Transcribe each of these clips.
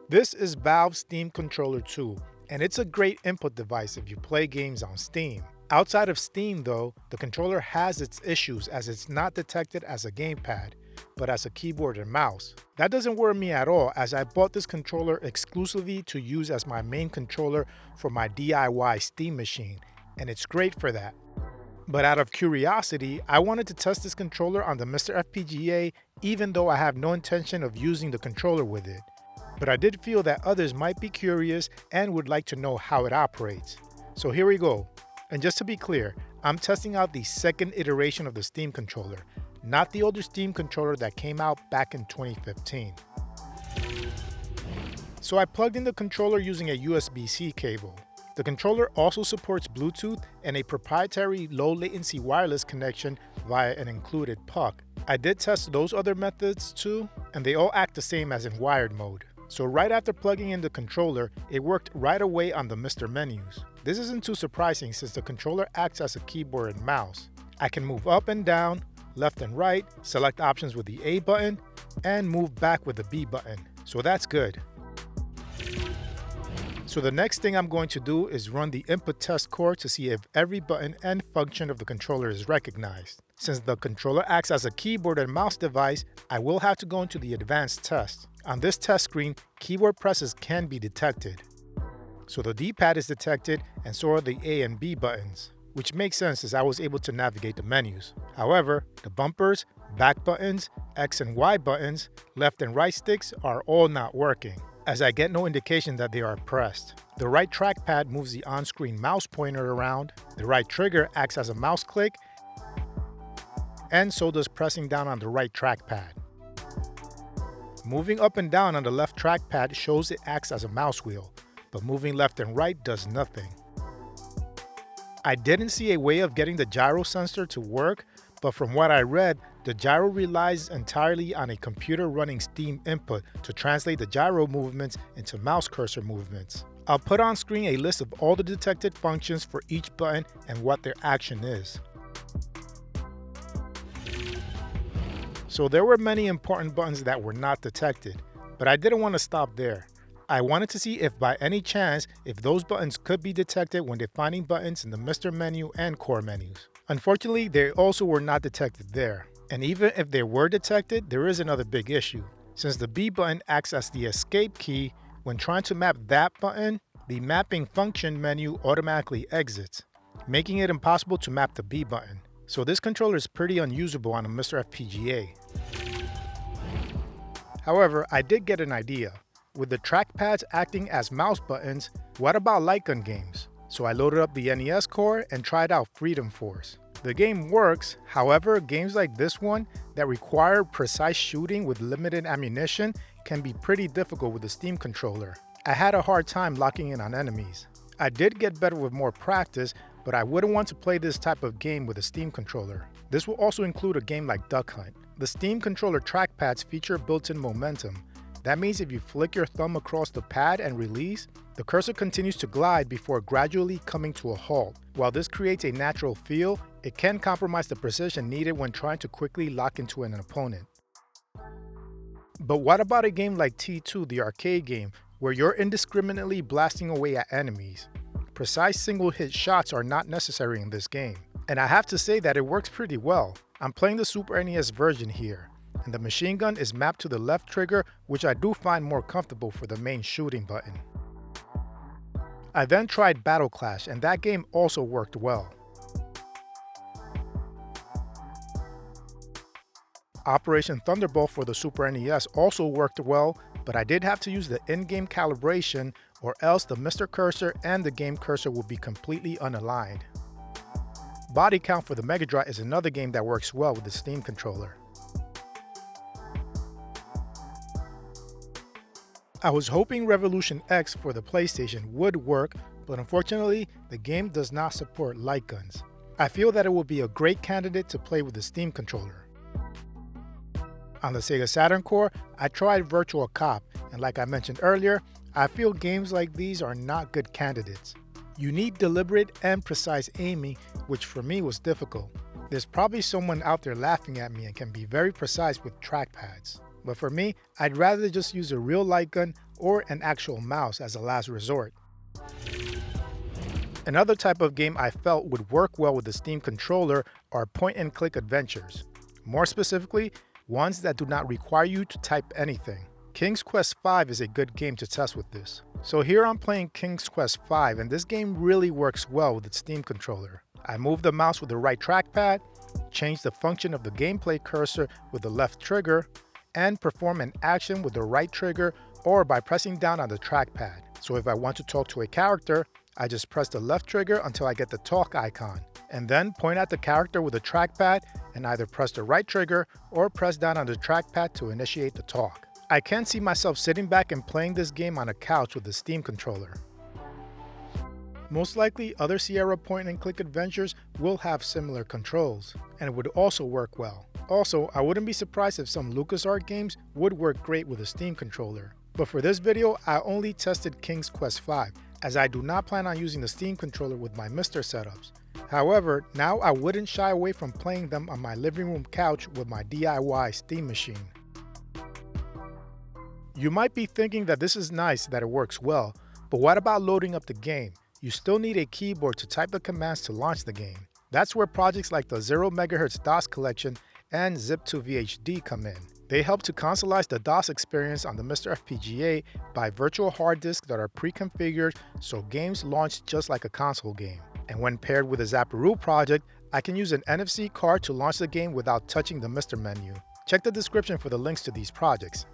This is Valve's Steam Controller 2, and it's a great input device if you play games on Steam. Outside of Steam though, the controller has its issues as it's not detected as a gamepad, but as a keyboard and mouse. That doesn't worry me at all as I bought this controller exclusively to use as my main controller for my DIY Steam machine, and it's great for that. But out of curiosity, I wanted to test this controller on the MiSTer FPGA even though I have no intention of using the controller with it. But I did feel that others might be curious and would like to know how it operates. So here we go. And just to be clear, I'm testing out the second iteration of the Steam controller, not the older Steam controller that came out back in 2015. So I plugged in the controller using a USB-C cable. The controller also supports Bluetooth and a proprietary low latency wireless connection via an included puck. I did test those other methods too, and they all act the same as in wired mode. So right after plugging in the controller, it worked right away on the MiSTer menus. This isn't too surprising since the controller acts as a keyboard and mouse. I can move up and down, left and right, select options with the A button, and move back with the B button. So that's good. So the next thing I'm going to do is run the input test core to see if every button and function of the controller is recognized. Since the controller acts as a keyboard and mouse device, I will have to go into the advanced test. On this test screen, keyboard presses can be detected. So the D-pad is detected and so are the A and B buttons, which makes sense as I was able to navigate the menus. However, the bumpers, back buttons, X and Y buttons, left and right sticks are all not working, as I get no indication that they are pressed. The right trackpad moves the on-screen mouse pointer around, the right trigger acts as a mouse click, and so does pressing down on the right trackpad. Moving up and down on the left trackpad shows it acts as a mouse wheel, but moving left and right does nothing. I didn't see a way of getting the gyro sensor to work, but from what I read, the gyro relies entirely on a computer running Steam input to translate the gyro movements into mouse cursor movements. I'll put on screen a list of all the detected functions for each button and what their action is. So there were many important buttons that were not detected, but I didn't want to stop there. I wanted to see if by any chance if those buttons could be detected when defining buttons in the MiSTer menu and core menus. Unfortunately, they also were not detected there. And even if they were detected, there is another big issue. Since the B button acts as the escape key, when trying to map that button, the mapping function menu automatically exits, making it impossible to map the B button. So this controller is pretty unusable on a MiSTer FPGA. However, I did get an idea. With the trackpads acting as mouse buttons, what about light gun games? So I loaded up the NES core and tried out Freedom Force. The game works, however, games like this one that require precise shooting with limited ammunition can be pretty difficult with the Steam controller. I had a hard time locking in on enemies. I did get better with more practice, but I wouldn't want to play this type of game with a Steam controller. This will also include a game like Duck Hunt. The Steam controller trackpads feature built-in momentum. That means if you flick your thumb across the pad and release, the cursor continues to glide before gradually coming to a halt. While this creates a natural feel, it can compromise the precision needed when trying to quickly lock into an opponent. But what about a game like T2, the arcade game, where you're indiscriminately blasting away at enemies? Precise single-hit shots are not necessary in this game. And I have to say that it works pretty well. I'm playing the Super NES version here, and the machine gun is mapped to the left trigger, which I do find more comfortable for the main shooting button. I then tried Battle Clash, and that game also worked well. Operation Thunderbolt for the Super NES also worked well, but I did have to use the in-game calibration or else the MiSTer cursor and the game cursor would be completely unaligned. Body Count for the Mega Drive is another game that works well with the Steam controller. I was hoping Revolution X for the PlayStation would work, but unfortunately, the game does not support light guns. I feel that it would be a great candidate to play with the Steam controller. On the Sega Saturn core, I tried Virtual Cop, and like I mentioned earlier, I feel games like these are not good candidates. You need deliberate and precise aiming, which for me was difficult. There's probably someone out there laughing at me and can be very precise with trackpads. But for me, I'd rather just use a real light gun or an actual mouse as a last resort. Another type of game I felt would work well with the Steam controller are point-and-click adventures. More specifically, ones that do not require you to type anything. King's Quest V is a good game to test with this. So here I'm playing King's Quest V, and this game really works well with its Steam controller. I move the mouse with the right trackpad, change the function of the gameplay cursor with the left trigger, and perform an action with the right trigger or by pressing down on the trackpad. So if I want to talk to a character, I just press the left trigger until I get the talk icon, and then point at the character with the trackpad and either press the right trigger or press down on the trackpad to initiate the talk. I can't see myself sitting back and playing this game on a couch with the Steam controller. Most likely, other Sierra point-and-click adventures will have similar controls, and it would also work well. Also, I wouldn't be surprised if some LucasArts games would work great with a Steam controller. But for this video, I only tested King's Quest V, as I do not plan on using the Steam controller with my MiSTer setups. However, now I wouldn't shy away from playing them on my living room couch with my DIY Steam machine. You might be thinking that this is nice that it works well, but what about loading up the game? You still need a keyboard to type the commands to launch the game. That's where projects like the 0 MHz DOS collection and Zip2VHD come in. They help to consoleize the DOS experience on the MiSTer FPGA by virtual hard disks that are pre-configured so games launch just like a console game. And when paired with a Zapparoo project, I can use an NFC card to launch the game without touching the MiSTer menu. Check the description for the links to these projects.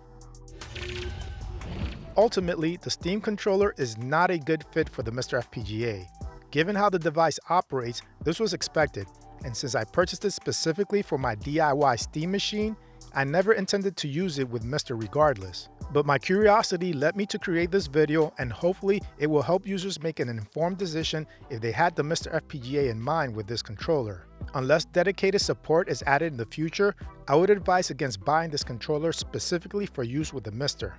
Ultimately, the Steam controller is not a good fit for the MiSTer FPGA. Given how the device operates, this was expected, and since I purchased it specifically for my DIY Steam machine, I never intended to use it with MiSTer regardless. But my curiosity led me to create this video, and hopefully it will help users make an informed decision if they had the MiSTer FPGA in mind with this controller. Unless dedicated support is added in the future, I would advise against buying this controller specifically for use with the MiSTer.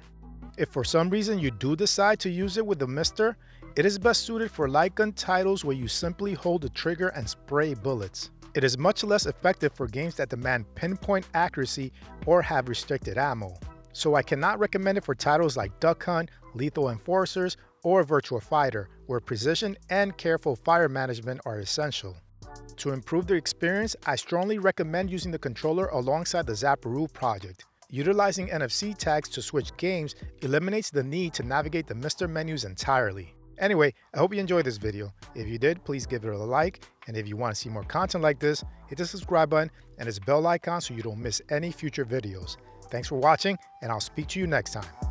If for some reason you do decide to use it with the MiSTer, it is best suited for light gun titles where you simply hold the trigger and spray bullets. It is much less effective for games that demand pinpoint accuracy or have restricted ammo. So I cannot recommend it for titles like Duck Hunt, Lethal Enforcers, or Virtua Fighter, where precision and careful fire management are essential. To improve the experience, I strongly recommend using the controller alongside the Zapparoo project. Utilizing NFC tags to switch games eliminates the need to navigate the MiSTer menus entirely. Anyway, I hope you enjoyed this video. If you did, please give it a like, and if you want to see more content like this, hit the subscribe button and its bell icon so you don't miss any future videos. Thanks for watching, and I'll speak to you next time.